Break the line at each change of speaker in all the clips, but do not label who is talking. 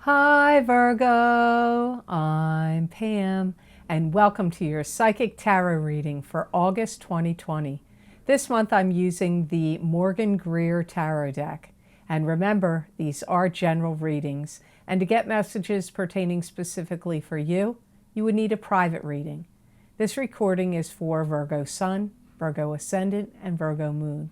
Hi Virgo, I'm Pam, and welcome to your Psychic Tarot reading for August 2020. This month I'm using the Morgan Greer Tarot deck. And remember, these are general readings, and to get messages pertaining specifically for you, you would need a private reading. This recording is for Virgo Sun, Virgo Ascendant, and Virgo Moon.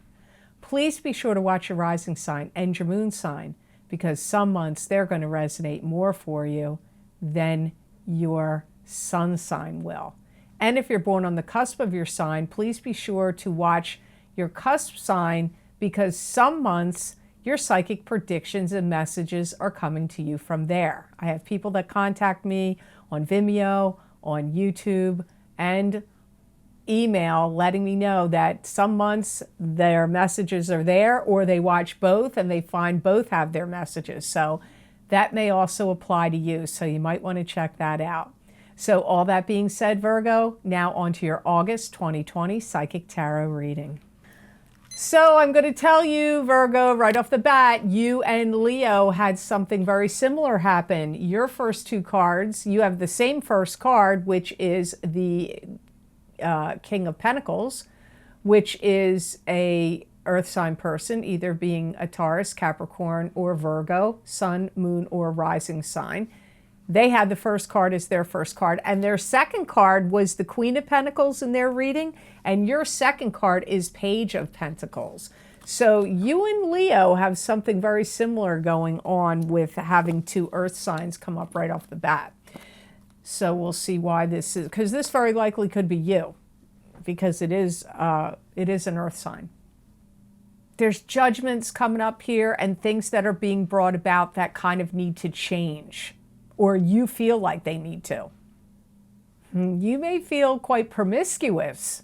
Please be sure to watch your rising sign and your moon sign, because some months they're going to resonate more for you than your sun sign will. And if you're born on the cusp of your sign, please be sure to watch your cusp sign, because some months your psychic predictions and messages are coming to you from there. I have people that contact me on Vimeo, on YouTube, and email letting me know that some months their messages are there, or they watch both and they find both have their messages. So that may also apply to you. So you might want to check that out. So all that being said, Virgo, now on to your August 2020 Psychic Tarot reading. So I'm going to tell you, Virgo, right off the bat, you and Leo had something very similar happen. Your first two cards, you have the same first card, which is the King of Pentacles, which is a earth sign person, either being a Taurus, Capricorn, or Virgo, sun, moon, or rising sign. They had the first card as their first card, and their second card was the Queen of Pentacles in their reading, and your second card is Page of Pentacles. So you and Leo have something very similar going on with having two earth signs come up right off the bat. So we'll see why this is, because this very likely could be you, because it is an earth sign. There's judgments coming up here and things that are being brought about that kind of need to change, or you feel like they need to. You may feel quite promiscuous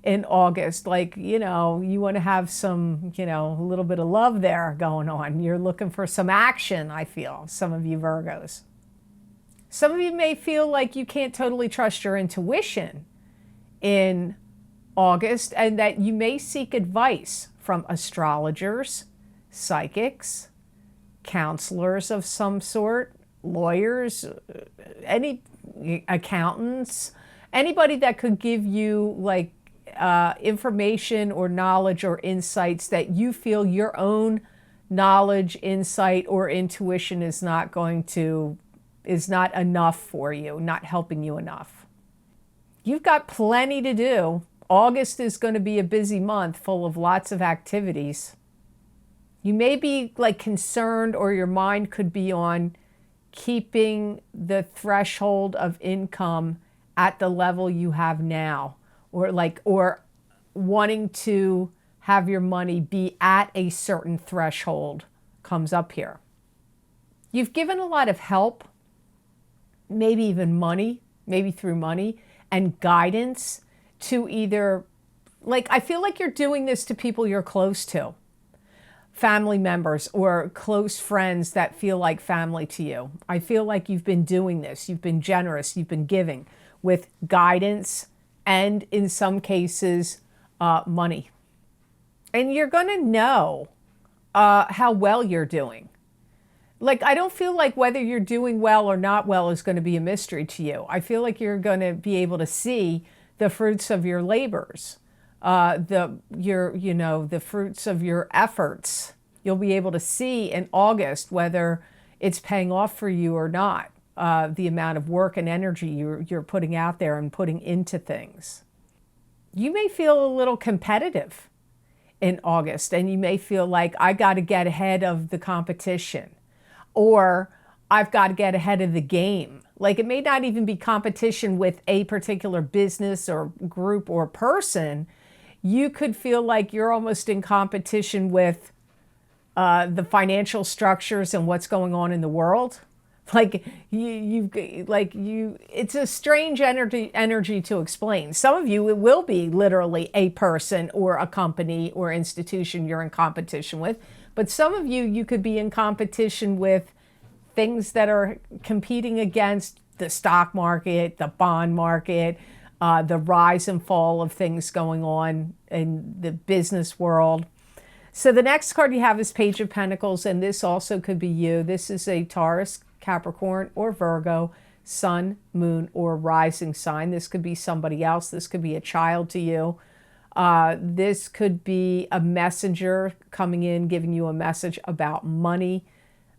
in August, like, you want to have some, a little bit of love there going on. You're looking for some action, I feel, some of you Virgos. Some of you may feel like you can't totally trust your intuition in August, and that you may seek advice from astrologers, psychics, counselors of some sort, lawyers, any accountants, anybody that could give you like information or knowledge or insights that you feel your own knowledge, insight, or intuition is not enough for you, not helping you enough. You've got plenty to do. August is going to be a busy month full of lots of activities. You may be like concerned, or your mind could be on keeping the threshold of income at the level you have now, or wanting to have your money be at a certain threshold comes up here. You've given a lot of help, maybe even money, maybe through money, and guidance to either, I feel like you're doing this to people you're close to, family members or close friends that feel like family to you. I feel like you've been doing this. You've been generous. You've been giving with guidance and, in some cases, money. And you're going to know how well you're doing. I don't feel like whether you're doing well or not well is going to be a mystery to you. I feel like you're going to be able to see the fruits of your labors, the fruits of your efforts. You'll be able to see in August whether it's paying off for you or not, the amount of work and energy you're putting out there and putting into things. You may feel a little competitive in August, and you may feel like, I got to get ahead of the competition, or I've got to get ahead of the game. It may not even be competition with a particular business or group or person. You could feel like you're almost in competition with the financial structures and what's going on in the world. It's a strange energy to explain. Some of you, it will be literally a person or a company or institution you're in competition with. But some of you, you could be in competition with things that are competing against the stock market, the bond market, the rise and fall of things going on in the business world. So the next card you have is Page of Pentacles, and this also could be you. This is a Taurus, Capricorn, or Virgo, sun, moon, or rising sign. This could be somebody else. This could be a child to you. This could be a messenger coming in, giving you a message about money.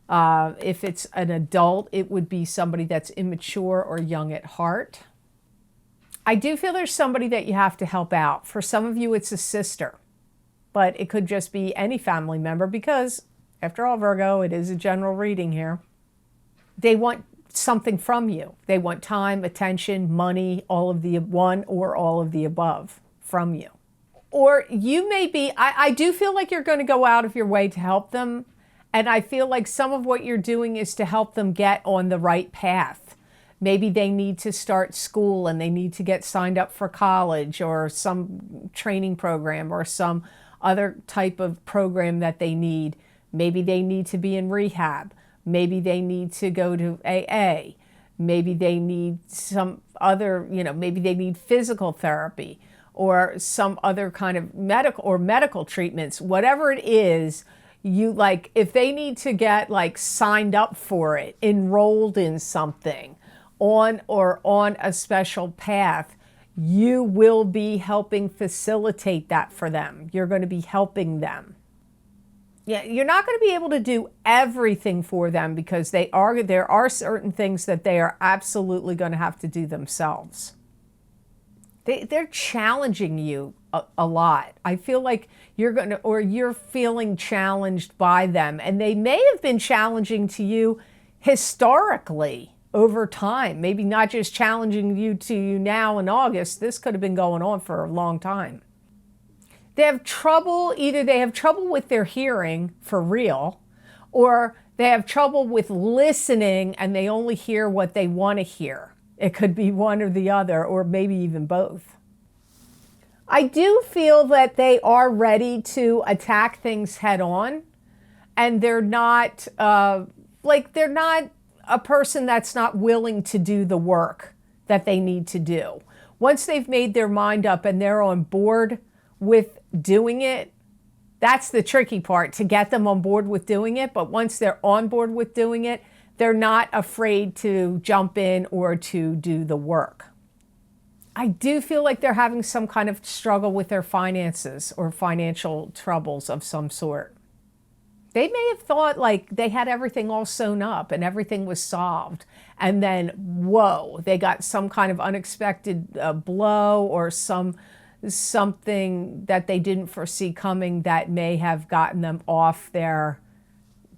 If it's an adult, it would be somebody that's immature or young at heart. I do feel there's somebody that you have to help out. For some of you, it's a sister, but it could just be any family member because, after all, Virgo, it is a general reading here. They want something from you. They want time, attention, money, all of the one or all of the above from you. Or you may be, I do feel like you're going to go out of your way to help them. And I feel like some of what you're doing is to help them get on the right path. Maybe they need to start school and they need to get signed up for college or some training program or some other type of program that they need. Maybe they need to be in rehab. Maybe they need to go to AA. Maybe they need some other, maybe they need physical therapy or some other kind of medical treatments. Whatever it is, if they need to get signed up for it, enrolled in something, on a special path, you will be helping facilitate that for them. You're going to be helping them. Yeah, you're not going to be able to do everything for them because there are certain things that they are absolutely going to have to do themselves. They're challenging you a lot. I feel like you're feeling challenged by them, and they may have been challenging to you historically over time. Maybe not just challenging you now in August. This could have been going on for a long time. They have trouble, either they have trouble with their hearing for real, or they have trouble with listening and they only hear what they want to hear. It could be one or the other, or maybe even both. I do feel that they are ready to attack things head on, and they're not they're not a person that's not willing to do the work that they need to do. Once they've made their mind up and they're on board with doing it, that's the tricky part, to get them on board with doing it. But once they're on board with doing it, they're not afraid to jump in or to do the work. I do feel like they're having some kind of struggle with their finances or financial troubles of some sort. They may have thought they had everything all sewn up and everything was solved. And then, whoa, they got some kind of unexpected blow or something that they didn't foresee coming that may have gotten them off their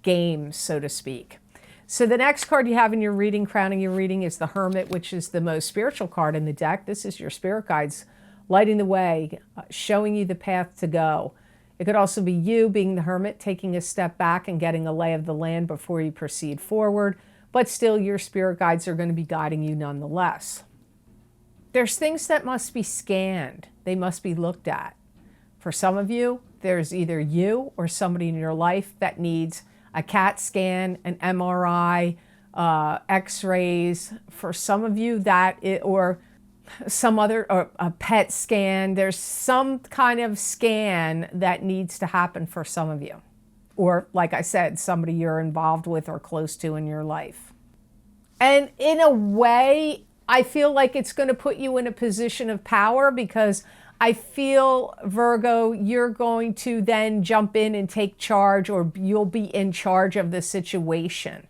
game, so to speak. So the next card you have in your reading, crowning your reading, is the Hermit, which is the most spiritual card in the deck. This is your spirit guides lighting the way, showing you the path to go. It could also be you being the Hermit, taking a step back and getting a lay of the land before you proceed forward, but still your spirit guides are going to be guiding you nonetheless. There's things that must be scanned. They must be looked at. For some of you, there's either you or somebody in your life that needs a CAT scan, an MRI, X-rays. For some of you, or some other, or a PET scan. There's some kind of scan that needs to happen for some of you. Or, like I said, somebody you're involved with or close to in your life. And in a way, I feel like it's going to put you in a position of power, because I feel, Virgo, you're going to then jump in and take charge, or you'll be in charge of the situation.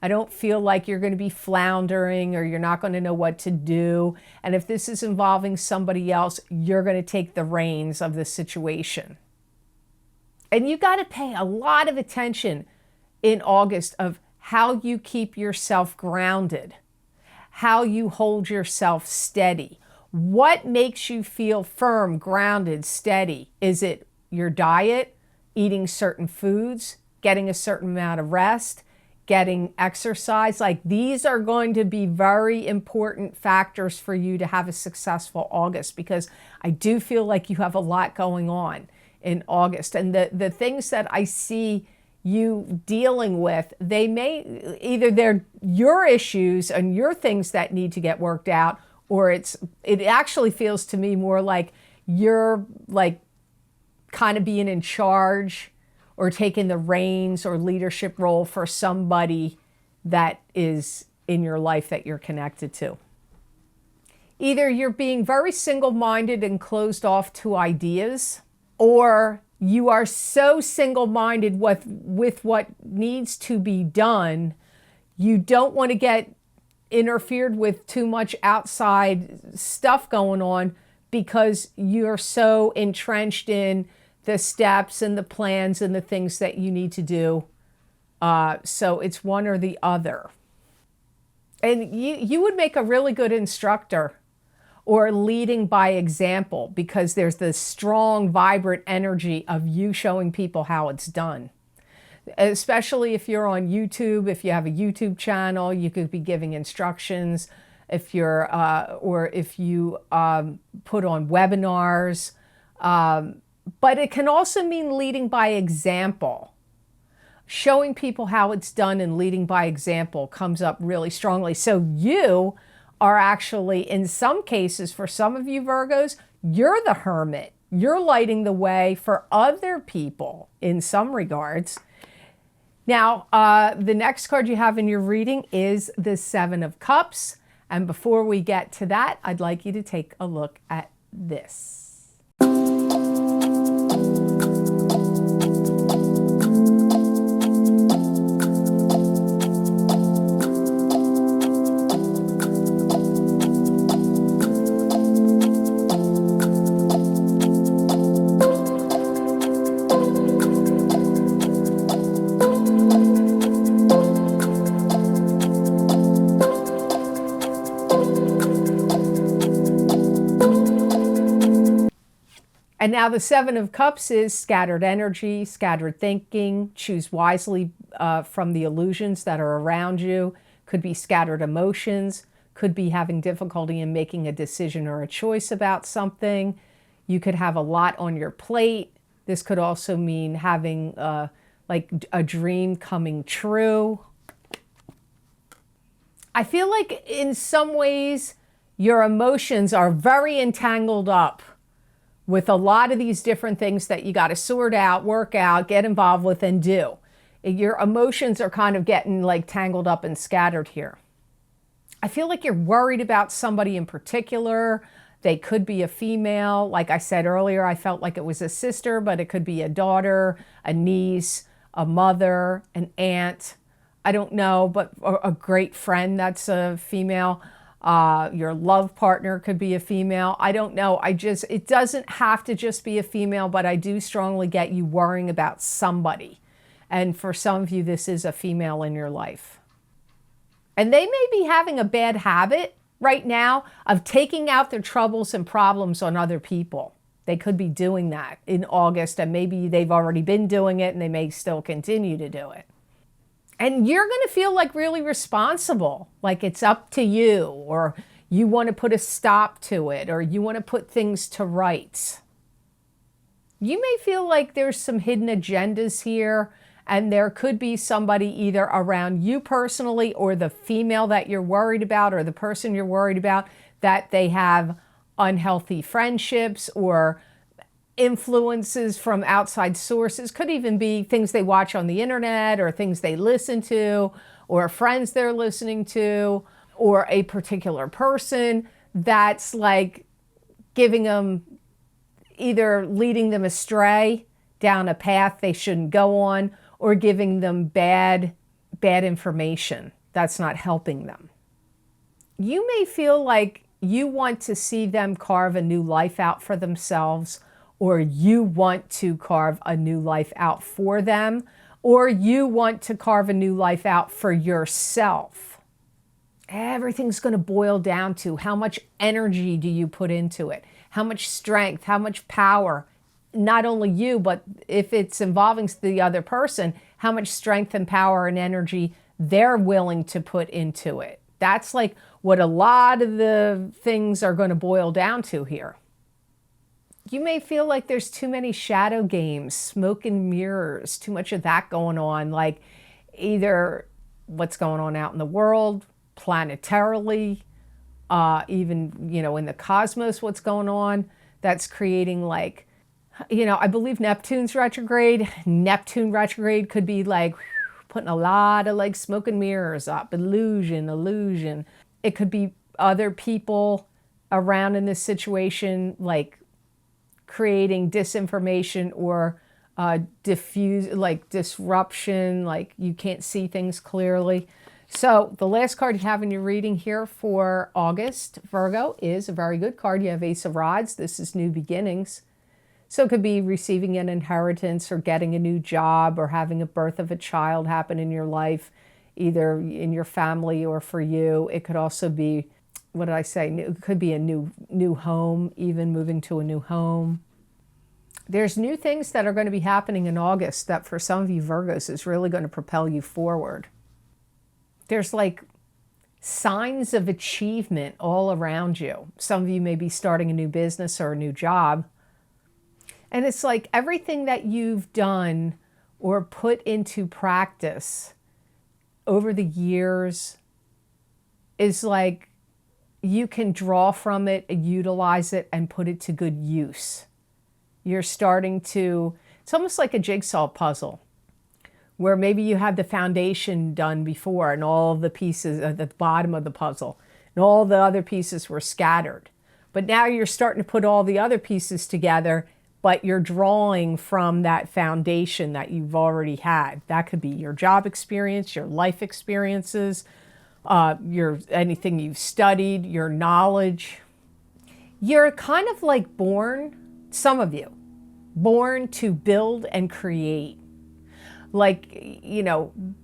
I don't feel like you're going to be floundering or you're not going to know what to do. And if this is involving somebody else, you're going to take the reins of the situation. And you got to pay a lot of attention in August of how you keep yourself grounded, how you hold yourself steady. What makes you feel firm, grounded, steady? Is it your diet, eating certain foods, getting a certain amount of rest, getting exercise? These are going to be very important factors for you to have a successful August, because I do feel like you have a lot going on in August. And the things that I see you dealing with, they may either they're your issues and your things that need to get worked out, or it actually feels to me more like you're kind of being in charge or taking the reins or leadership role for somebody that is in your life that you're connected to. Either you're being very single-minded and closed off to ideas, or you are so single-minded with what needs to be done, you don't want to get interfered with too much outside stuff going on because you're so entrenched in the steps and the plans and the things that you need to do. So it's one or the other. And you would make a really good instructor or leading by example, because there's this strong, vibrant energy of you showing people how it's done. Especially if you're on YouTube, if you have a YouTube channel, you could be giving instructions. If you're, or if you put on webinars. But it can also mean leading by example. Showing people how it's done and leading by example comes up really strongly. So you are actually, in some cases, for some of you Virgos, you're the hermit. You're lighting the way for other people in some regards. Now, the next card you have in your reading is the Seven of Cups. And before we get to that, I'd like you to take a look at this. And now the Seven of Cups is scattered energy, scattered thinking. Choose wisely from the illusions that are around you. Could be scattered emotions. Could be having difficulty in making a decision or a choice about something. You could have a lot on your plate. This could also mean having like a dream coming true. I feel like in some ways your emotions are very entangled up with a lot of these different things that you got to sort out, work out, get involved with, and do. Your emotions are kind of getting like tangled up and scattered here. I feel like you're worried about somebody in particular. They could be a female. Like I said earlier, I felt like it was a sister, but it could be a daughter, a niece, a mother, an aunt. I don't know, but a great friend that's a female. Your love partner could be a female. I don't know. It doesn't have to just be a female, but I do strongly get you worrying about somebody. And for some of you, this is a female in your life. And they may be having a bad habit right now of taking out their troubles and problems on other people. They could be doing that in August, and maybe they've already been doing it and they may still continue to do it. And you're going to feel like really responsible, like it's up to you, or you want to put a stop to it, or you want to put things to rights. You may feel like there's some hidden agendas here, and there could be somebody either around you personally or the female that you're worried about or the person you're worried about, that they have unhealthy friendships or influences from outside sources. Could even be things they watch on the internet or things they listen to or friends they're listening to or a particular person that's like giving them, either leading them astray down a path they shouldn't go on or giving them bad information that's not helping them. You may feel like you want to see them carve a new life out for themselves, or you want to carve a new life out for them, or you want to carve a new life out for yourself. Everything's going to boil down to how much energy do you put into it? How much strength, how much power, not only you, but if it's involving the other person, how much strength and power and energy they're willing to put into it. That's like what a lot of the things are going to boil down to here. You may feel like there's too many shadow games, smoke and mirrors, too much of that going on, like either what's going on out in the world, planetarily, even, in the cosmos, what's going on, that's creating like I believe Neptune's retrograde. Neptune retrograde could be like putting a lot of like smoke and mirrors up, illusion. It could be other people around in this situation, like creating disinformation or disruption, like you can't see things clearly. So the last card you have in your reading here for August, Virgo, is a very good card. You have Ace of Rods. This is new beginnings. So it could be receiving an inheritance or getting a new job or having a birth of a child happen in your life, either in your family or for you. It could also be, what did I say? It could be a new home, even moving to a new home. There's new things that are going to be happening in August that for some of you Virgos is really going to propel you forward. There's like signs of achievement all around you. Some of you may be starting a new business or a new job. And it's like everything that you've done or put into practice over the years is like you can draw from it, utilize it, and put it to good use. You're starting to, it's almost like a jigsaw puzzle where maybe you had the foundation done before and all of the pieces at the bottom of the puzzle and all the other pieces were scattered. But now you're starting to put all the other pieces together, but you're drawing from that foundation that you've already had. That could be your job experience, your life experiences, anything you've studied, your knowledge. You're kind of like born, some of you, born to build and create. Like,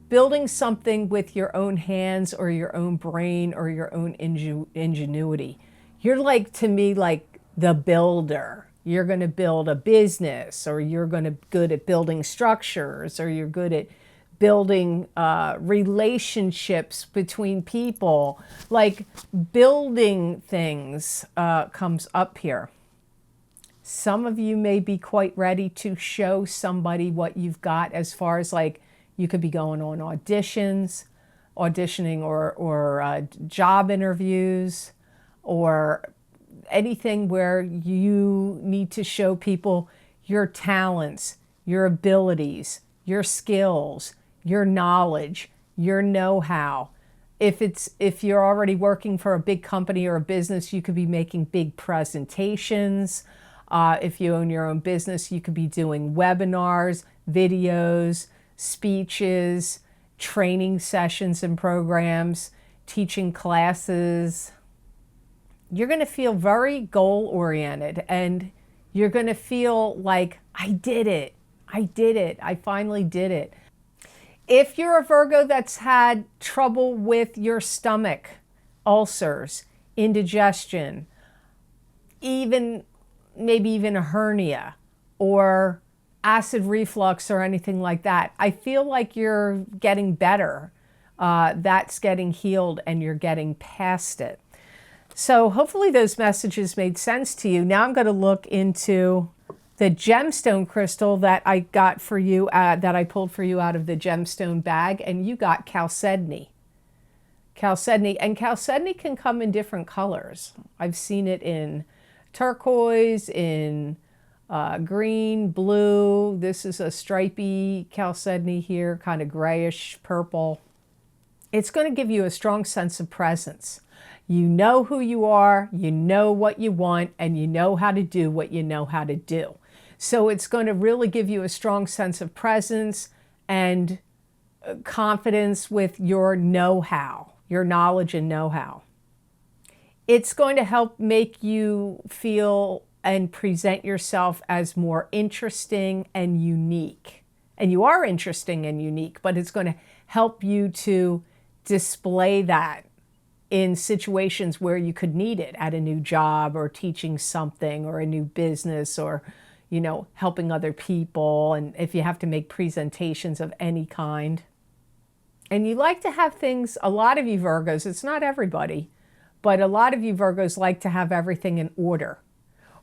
building something with your own hands or your own brain or your own ingenuity. You're like, to me, like the builder. You're going to build a business, or you're going to good at building structures, or you're good at building relationships between people. Like building things comes up here. Some of you may be quite ready to show somebody what you've got, as far as like you could be going on auditioning or job interviews, or anything where you need to show people your talents, your abilities, your skills, your knowledge, your know-how. If you're already working for a big company or a business, you could be making big presentations. If you own your own business, you could be doing webinars, videos, speeches, training sessions and programs, teaching classes. You're going to feel very goal-oriented, and you're going to feel like, I did it. I finally did it. If you're a Virgo that's had trouble with your stomach, ulcers, indigestion, maybe even a hernia or acid reflux or anything like that, I feel like you're getting better. That's getting healed and you're getting past it. So hopefully those messages made sense to you. Now I'm going to look into the gemstone crystal that I got for you, that I pulled for you out of the gemstone bag, and you got chalcedony. And chalcedony can come in different colors. I've seen it in turquoise, in green, blue. This is a stripy chalcedony here, kind of grayish purple. It's going to give you a strong sense of presence. You know who you are, you know what you want, and you know how to do what you know how to do. So it's going to really give you a strong sense of presence and confidence with your know-how, your knowledge and know-how. It's going to help make you feel and present yourself as more interesting and unique. And you are interesting and unique, but it's going to help you to display that in situations where you could need it, at a new job or teaching something or a new business, or helping other people, and if you have to make presentations of any kind. And you like to have things, a lot of you Virgos, it's not everybody, but a lot of you Virgos like to have everything in order,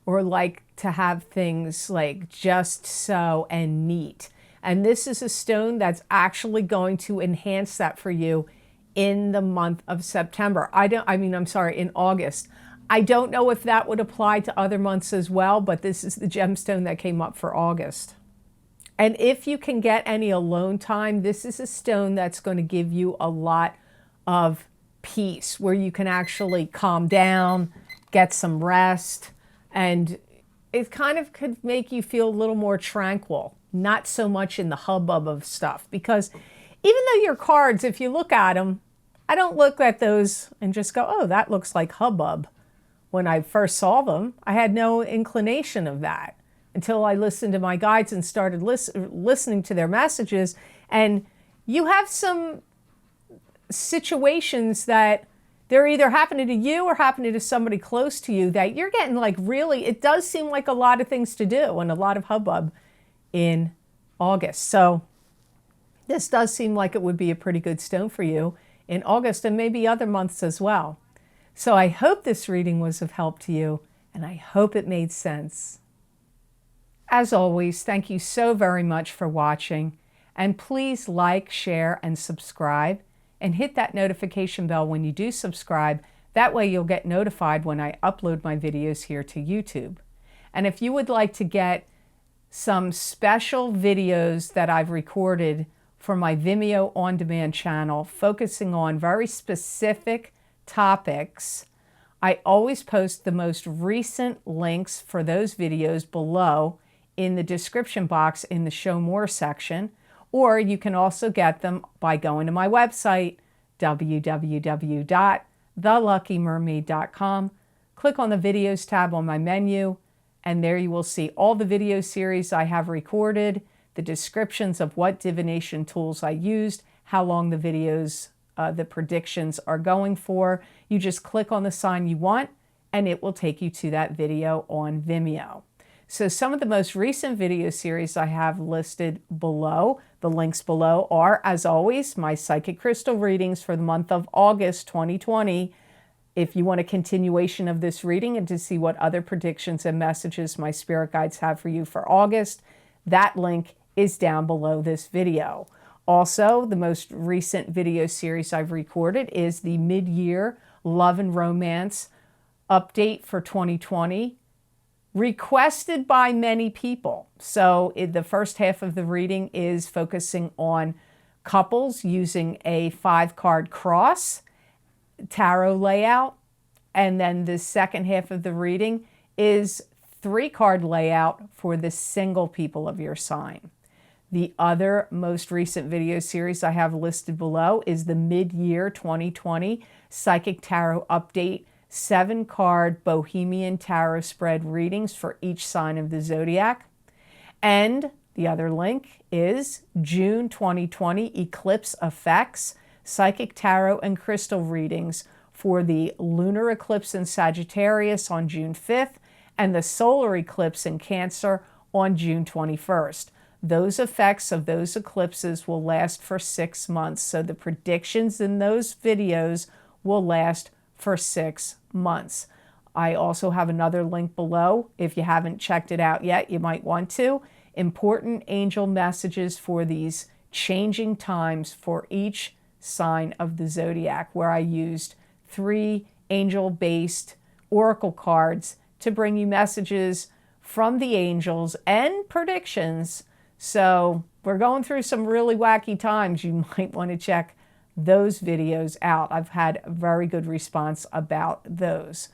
or like to have things like just so and neat. And this is a stone that's actually going to enhance that for you in the month of September. In August. I don't know if that would apply to other months as well, but this is the gemstone that came up for August. And if you can get any alone time, this is a stone that's going to give you a lot of peace, where you can actually calm down, get some rest, and it kind of could make you feel a little more tranquil, not so much in the hubbub of stuff. Because even though your cards, if you look at them, I don't look at those and just go, oh, that looks like hubbub. When I first saw them, I had no inclination of that until I listened to my guides and started listening to their messages. And you have some situations that they're either happening to you or happening to somebody close to you that you're getting like really, it does seem like a lot of things to do and a lot of hubbub in August. So this does seem like it would be a pretty good stone for you in August and maybe other months as well. So I hope this reading was of help to you, and I hope it made sense. As always, thank you so very much for watching, and please like, share, and subscribe, and hit that notification bell when you do subscribe. That way you'll get notified when I upload my videos here to YouTube. And if you would like to get some special videos that I've recorded for my Vimeo on-demand channel, focusing on very specific topics, I always post the most recent links for those videos below in the description box in the Show More section, or you can also get them by going to my website, www.theluckymermaid.com. Click on the Videos tab on my menu, and there you will see all the video series I have recorded, the descriptions of what divination tools I used, how long the videos, the predictions are going for. You just click on the sign you want, and it will take you to that video on Vimeo. So some of the most recent video series I have listed below, the links below, are, as always, my psychic crystal readings for the month of August 2020. If you want a continuation of this reading and to see what other predictions and messages my spirit guides have for you for August, that link is down below this video. Also, the most recent video series I've recorded is the mid-year love and romance update for 2020, requested by many people. So the first half of the reading is focusing on couples using a 5-card cross tarot layout. And then the second half of the reading is 3-card layout for the single people of your sign. The other most recent video series I have listed below is the mid-year 2020 Psychic Tarot Update 7-card Bohemian Tarot Spread readings for each sign of the zodiac. And the other link is June 2020 Eclipse Effects Psychic Tarot and Crystal readings for the lunar eclipse in Sagittarius on June 5th and the solar eclipse in Cancer on June 21st. Those effects of those eclipses will last for 6 months. So the predictions in those videos will last for 6 months. I also have another link below. If you haven't checked it out yet, you might want to. Important angel messages for these changing times for each sign of the zodiac, where I used 3 angel-based oracle cards to bring you messages from the angels and predictions. So we're going through some really wacky times. You might want to check those videos out. I've had a very good response about those.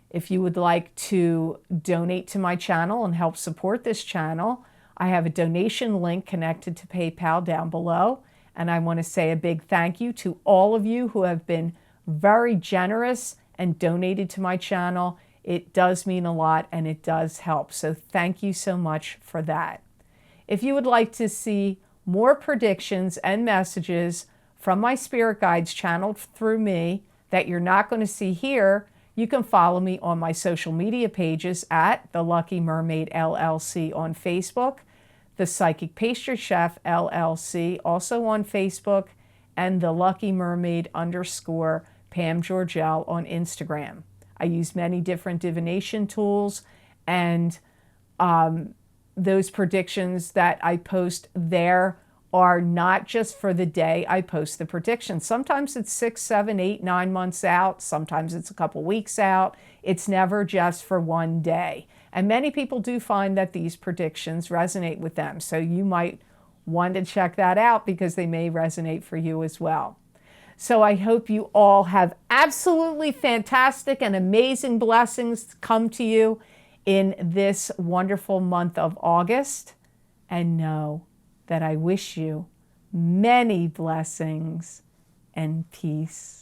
If you would like to donate to my channel and help support this channel, I have a donation link connected to PayPal down below. And I want to say a big thank you to all of you who have been very generous and donated to my channel. It does mean a lot and it does help. So thank you so much for that. If you would like to see more predictions and messages from my spirit guides channeled through me that you're not going to see here, you can follow me on my social media pages at The Lucky Mermaid LLC on Facebook, The Psychic Pastry Chef LLC also on Facebook, and The Lucky Mermaid _ Pam Georgel on Instagram. I use many different divination tools, and those predictions that I post there are not just for the day I post the prediction. Sometimes it's 6, 7, 8, 9 months out. Sometimes it's a couple weeks out. It's never just for one day. And many people do find that these predictions resonate with them. So you might want to check that out because they may resonate for you as well. So I hope you all have absolutely fantastic and amazing blessings come to you in this wonderful month of August. And know that I wish you many blessings and peace.